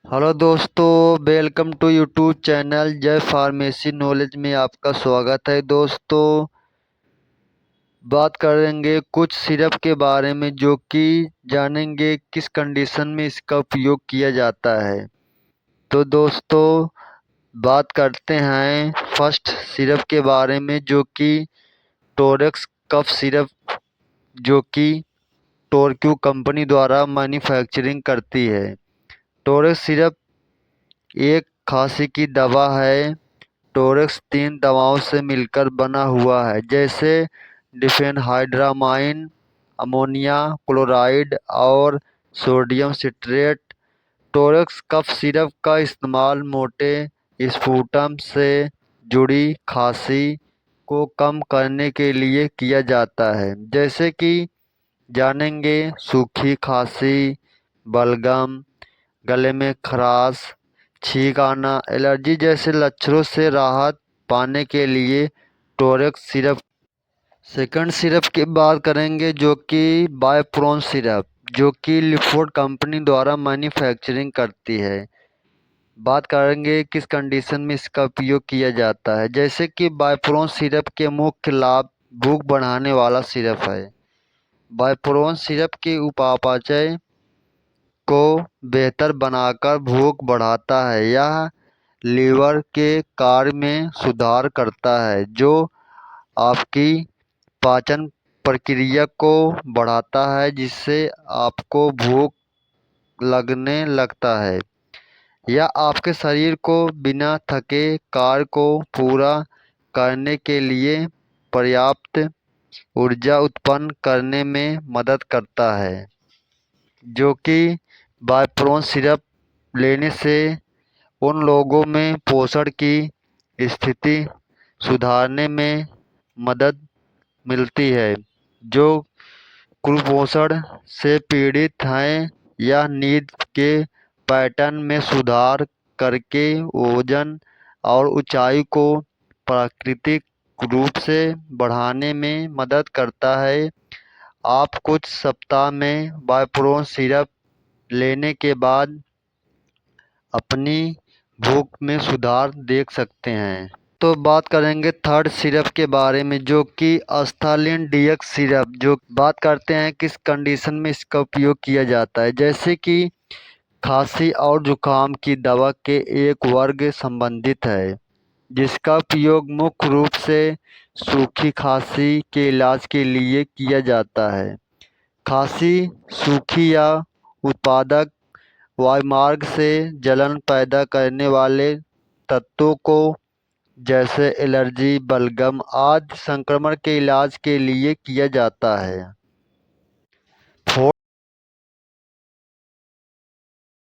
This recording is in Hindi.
हेलो दोस्तों, वेलकम टू यूट्यूब चैनल जय फार्मेसी नॉलेज में आपका स्वागत है। दोस्तों, बात करेंगे कुछ सिरप के बारे में जो कि जानेंगे किस कंडीशन में इसका उपयोग किया जाता है। तो दोस्तों, बात करते हैं फर्स्ट सिरप के बारे में जो कि टोरेक्स कफ सिरप, जो कि टोरक्यू कंपनी द्वारा मैन्युफैक्चरिंग करती है। टोरेक्स सिरप एक खांसी की दवा है। टोरेक्स 3 दवाओं से मिलकर बना हुआ है, जैसे डिफेनहाइड्रामाइन, अमोनिया क्लोराइड और sodium citrate. Torex cough syrup का इस्तेमाल मोटे स्पुटम से जुड़ी खांसी को कम करने के लिए किया जाता है, जैसे कि जानेंगे सूखी खांसी, बलगम, गले में खराश, छींक आना, एलर्जी जैसे लक्षणों से राहत पाने के लिए टोरेक्स सिरप। सेकंड सिरप की बात करेंगे जो कि बायप्रोन सिरप, जो कि लिफोर्ड कंपनी द्वारा मैन्युफैक्चरिंग करती है। बात करेंगे किस कंडीशन में इसका उपयोग किया जाता है, जैसे कि बायप्रोन सिरप के मुख्य लाभ भूख बढ़ाने वाला सिरप है। बायप्रोन सिरप के उपापचय को बेहतर बनाकर भूख बढ़ाता है। यह लीवर के कार्य में सुधार करता है, जो आपकी पाचन प्रक्रिया को बढ़ाता है, जिससे आपको भूख लगने लगता है। यह आपके शरीर को बिना थके कार्य को पूरा करने के लिए पर्याप्त ऊर्जा उत्पन्न करने में मदद करता है, जो कि बायप्रोन सिरप लेने से उन लोगों में पोषण की स्थिति सुधारने में मदद मिलती है जो कुपोषण से पीड़ित हैं, या नींद के पैटर्न में सुधार करके वजन और ऊंचाई को प्राकृतिक रूप से बढ़ाने में मदद करता है। आप कुछ सप्ताह में बायप्रोन सिरप लेने के बाद अपनी भूख में सुधार देख सकते हैं। तो बात करेंगे थर्ड सिरप के बारे में जो कि एस्थालिन डीएक्स सिरप, जो बात करते हैं किस कंडीशन में इसका उपयोग किया जाता है, जैसे कि खांसी और जुकाम की दवा के एक वर्ग संबंधित है, जिसका उपयोग मुख्य रूप से सूखी खांसी के इलाज के लिए किया जाता है। खांसी सूखी या उत्पादक वायुमार्ग से जलन पैदा करने वाले तत्वों को, जैसे एलर्जी, बलगम आदि संक्रमण के इलाज के लिए किया जाता है।